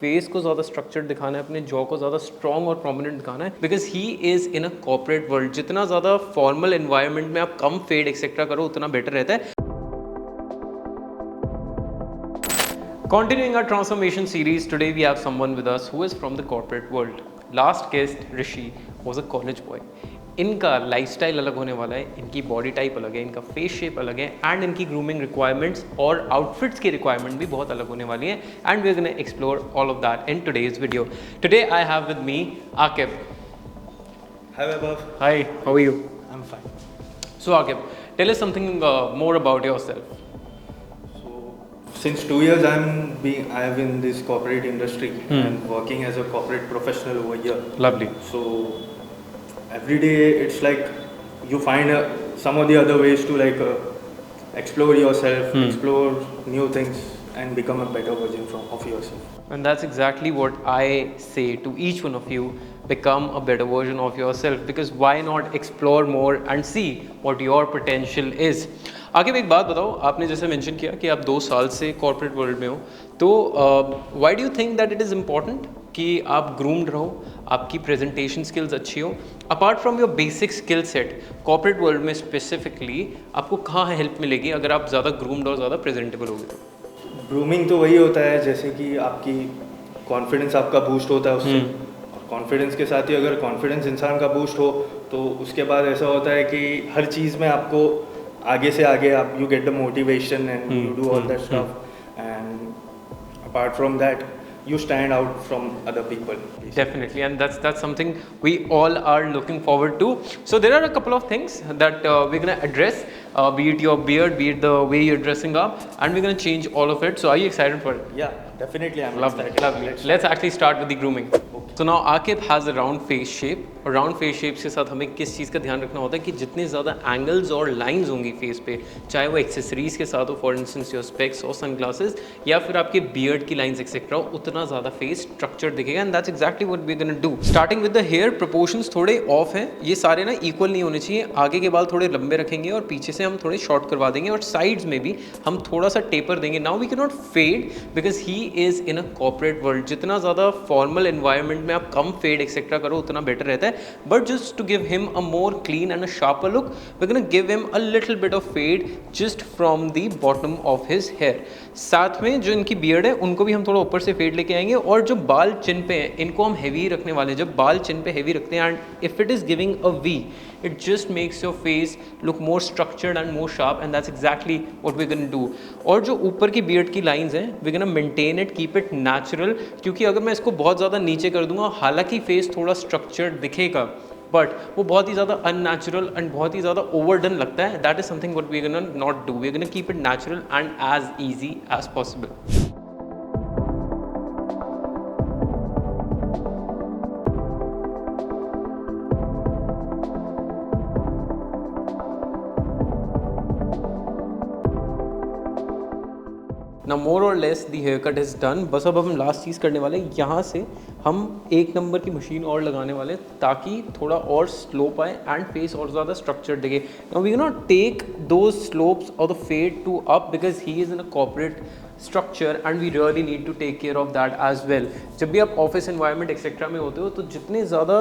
Face को ज़्यादा structured दिखाना है, अपने जॉ को ज़्यादा स्ट्रॉन्ग और प्रोमिनेंट दिखाना है, because he is in a corporate world. जितना ज़्यादा फॉर्मल एनवायरनमेंट में आप कम फेड एक्सेट्रा करो उतना बेटर रहता है। Continuing our transformation series, today we have someone with us who is from the corporate world. Last guest, Rishi, was a college boy. इनका lifestyle अलग होने वाला है, इनकी बॉडी टाइप अलग है, इनका फेस शेप अलग है एंड इनकी ग्रूमिंग रिक्वायरमेंट्स और आउटफिट्स की रिक्वायरमेंट भी बहुत अलग होने वाली है and we are gonna explore all of that in today's video. Today I have with me Aqib. Hi Vaibhav. Hi, how are you? I'm fine. So Akib, tell us something more about yourself. So since 2 years I have in this corporate industry and working as a corporate professional over here. Lovely. So every day it's like you find some of the other ways to explore yourself, explore new things and become a better version of yourself. And that's exactly what I say to each one of you. Become a better version of yourself, because why not explore more and see what your potential is. आगे एक बात बताओ, आपने जैसे mention किया कि आप 2 साल से कॉर्पोरेट वर्ल्ड में हो, तो why do you think that it is important कि आप ग्रूम्ड रहो, आपकी प्रेजेंटेशन स्किल्स अच्छी हो? Apart from your basic skill set, corporate world में स्पेसिफिकली आपको कहाँ हेल्प मिलेगी अगर आप ज़्यादा ग्रूम्ड और ज़्यादा प्रेजेंटेबल होगे तो? ग्रूमिंग तो वही होता है जैसे कि आपकी कॉन्फिडेंस आपका बूस्ट होता है उससे, और कॉन्फिडेंस के साथ ही अगर कॉन्फिडेंस इंसान का बूस्ट हो तो उसके बाद ऐसा होता है कि हर चीज़ में आपको आगे से आगे आप you get the motivation and you do all that stuff and apart from that you stand out from other people. Definitely, and that's something we all are looking forward to. So there are a couple of things that we're going to address, be it your beard, be it the way you're dressing up, and we're going to change all of it. So are you excited for it? Yeah, definitely I'm Lovely, excited. lovely. Let's actually start with the grooming. So now Akib has a round face shape, और round face shapes के साथ हमें किस चीज़ का ध्यान रखना होता है कि जितने ज़्यादा एंगल्स और लाइंस होंगी फेस पे, चाहे वो एक्सेसरीज के साथ हो, फॉर इंस्टेंस योर स्पेक्स और सनग्लासेस, या फिर आपके बियर्ड की लाइंस एक्सेट्रा हो, उतना ज़्यादा फेस स्ट्रक्चर दिखेगा and that's exactly what we gonna do. Starting with the hair, proportions थोड़े ऑफ हैं, ये सारे ना इक्वल नहीं होने चाहिए। आगे के बाल थोड़े लंबे रखेंगे और पीछे से हम थोड़े शॉर्ट करवा देंगे, और साइड्स में भी हम थोड़ा सा टेपर देंगे। Now we can not fade because he is in a corporate world. जितना ज़्यादा फॉर्मल एनवायरनमेंट में आप कम फेड एक्सेट्रा करो उतना बेटर रहता है, but just to give him a more clean and a sharper look, we're going to give him a little bit of fade just from the bottom of his hair. साथ में जो इनकी beard है उनको भी हम थोड़ा ऊपर से फेड लेके आएंगे, और जो बाल चिन पे हैं इनको हम हेवी रखने वाले हैं। जब बाल चिन पे हेवी रखते हैं and if it is giving a V, it just makes your face look more structured and more sharp, and that's exactly what we're going to do. और जो ऊपर की beard की lines हैं we're going to maintain it, keep it natural, क्योंकि अगर मैं इसको बहुत ज़्यादा नीचे कर दूंगा, हालांकि face थोड़ा structured दिखेगा बट वो बहुत ही ज़्यादा अननेचुरल एंड बहुत ही ज़्यादा ओवरडन लगता है। That is something what we gonna not do, we gonna keep it natural and as easy as possible. ना मोर और less the haircut is done. बस अब हम लास्ट चीज़ करने वाले हैं, यहाँ से हम 1 नंबर की मशीन और लगाने वाले हैं ताकि थोड़ा और स्लोप आए एंड फेस और ज़्यादा स्ट्रक्चर्ड दिखे। Now we can not take those slopes और the fade to up because he is in a corporate structure and we really need to take care of that as well. जब भी आप office environment etcetera में होते हो तो जितने ज़्यादा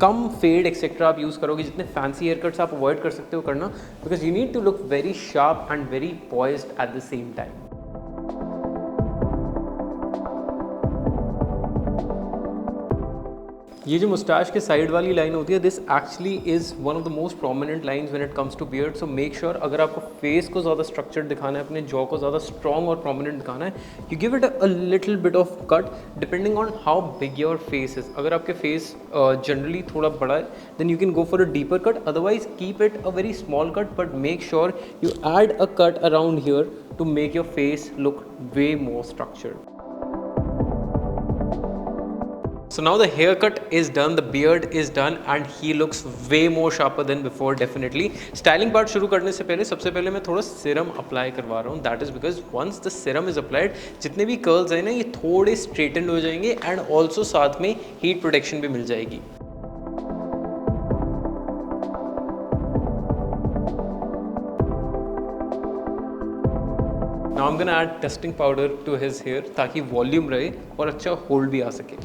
कम फेड एक्सेट्रा आप यूज़ करोगे, जितने फैंसी हेयर कट्स आप अवॉइड कर सकते हो करना, because you need to look very sharp and very poised at the same time. ये जो मुस्टैच के साइड वाली लाइन होती है, this actually is one of the most prominent lines when it comes to beard. So make sure अगर आपको face को ज़्यादा स्ट्रक्चर्ड दिखाना है, अपने जॉ को ज़्यादा स्ट्रॉन्ग और प्रोमिनेंट दिखाना है, you give it a little bit of cut depending on how big your face is. अगर आपके फेस जनरली थोड़ा बड़ा है then you can go for a deeper cut, otherwise keep it a very small cut, but make sure you add a cut around here to make your face look way more structured. So now the haircut is done, the beard is done, and he looks way more sharper than before definitely. Styling part शुरू करने से पहले सबसे पहले मैं थोड़ा serum apply करवा रहा हूँ। That is because once the serum is applied, जितने भी कर्ल्स हैं ना ये थोड़े स्ट्रेटन हो जाएंगे एंड ऑल्सो साथ में हीट प्रोटेक्शन भी मिल जाएगी। Now I am gonna add texturing powder to his hair ताकि वॉल्यूम रहे और अच्छा होल्ड भी आ सके.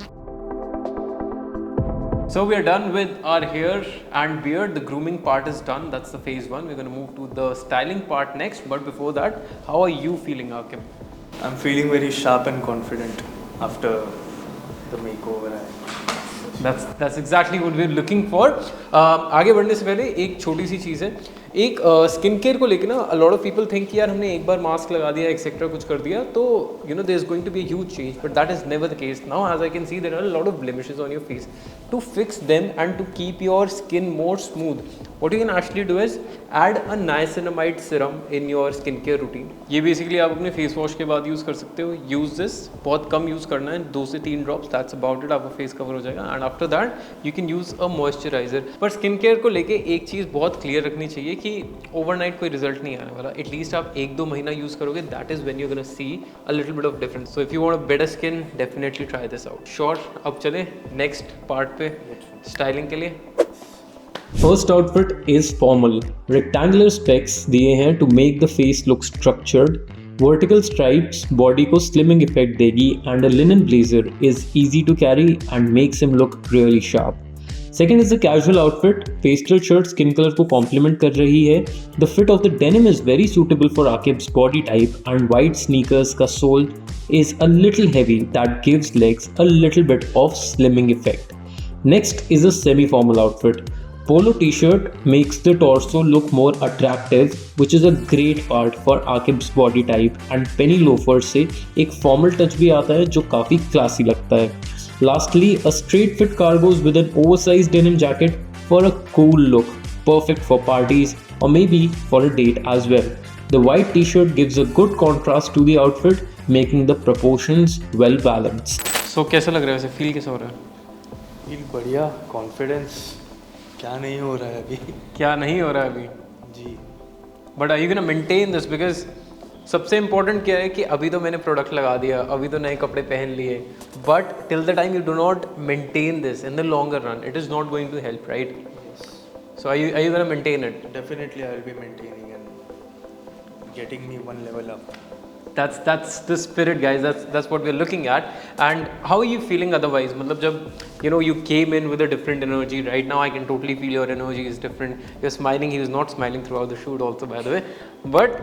So we are done with our hair and beard. The grooming part is done. That's the phase one. We're going to move to the styling part next. But before that, how are you feeling, Aqib? I'm feeling very sharp and confident after the makeover. That's exactly what we're looking for. आगे बढ़ने से पहले एक छोटी सी चीज़ है. एक skin care को लेके ना a lot of people think कि यार हमने एक बार मास्क लगा दिया एक्सेट्रा कुछ कर दिया तो there is going to be a huge change, but that is never the case. Now as I can see there are a lot of blemishes on your face. To fix them and to keep your skin more smooth, what you can actually do is add a niacinamide serum in your skincare routine. ये basically आप अपने face wash के बाद use कर सकते हो. Use this, बहुत कम use करना है, 2 से 3 ड्रॉप्स, that's about it. आपका फेस कवर हो जाएगा. And after that you can use a moisturiser. पर स्किन केयर को लेके एक चीज़ बहुत क्लियर रखनी चाहिए कि ओवरनाइट कोई रिजल्ट नहीं आने वाला. एटलीस्ट आप 1-2 महीना यूज़ करोगे, that is when you gonna see a little bit of difference. So if you want a better skin, definitely try this out. Sure. अब चले नेक्स्ट पार्ट पे स्टाइलिंग के लिए. First outfit is formal. Rectangular specs दिए हैं to make the face look structured. Vertical stripes body को slimming effect देगी and a linen blazer is easy to carry and makes him look really sharp. Second is the casual outfit. Pastel shirt skin color को complement कर रही है. The fit of the denim is very suitable for Aqib's body type and white sneakers का sole is a little heavy that gives legs a little bit of slimming effect. Next is a semi-formal outfit. Polo t-shirt makes the torso look more attractive, which is a great part for Aqib's body type. And penny loafers से एक formal touch भी आता है जो काफ़ी classy लगता है. Lastly, a straight fit cargos with an oversized denim jacket for a cool look, perfect for parties or maybe for a date as well. The white t-shirt gives a good contrast to the outfit, making the proportions well balanced. So कैसा लग रहा है वैसे? Feel कैसा हो रहा है? Feel बढ़िया, कॉन्फिडेंस क्या नहीं हो रहा है अभी. क्या नहीं हो रहा है अभी जी. But are you gonna maintain this? Because सबसे इंपॉर्टेंट क्या है कि अभी तो मैंने प्रोडक्ट लगा दिया, अभी तो नए कपड़े पहन लिए, but till the time you do not maintain this in the longer run, it is not going to help, right? So are you gonna maintain it? Definitely I will be maintaining and getting me one level up. That's the spirit, guys. That's what we're looking at. And how are you feeling otherwise? मतलब जब you came in with a different energy. Right now I can totally feel your energy is different. You're smiling. He was not smiling throughout the shoot also, by the way. But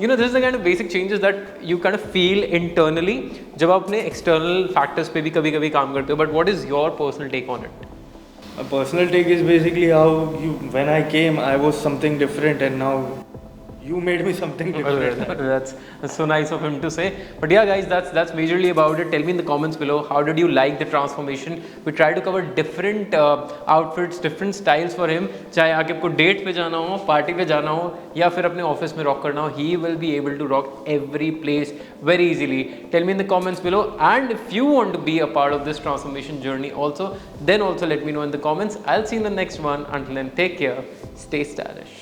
this is the kind of basic changes that you kind of feel internally जब आप अपने external factors पे भी कभी-कभी काम करते हो. But what is your personal take on it? A personal take is basically how when I came I was something different and now you made me something different. That's so nice of him to say. But yeah, guys, that's majorly about it. Tell me in the comments below, how did you like the transformation? We try to cover different outfits, different styles for him. चाहे आगे आपको date पे जाना हो, party पे जाना हो या फिर अपने ऑफिस में रॉक करना हो, he will be able to rock every place very easily. Tell me in the comments below, and if you want to be a part of this transformation journey also, then also let me know in the comments. I'll see you in the next one. Until then, take care, stay stylish.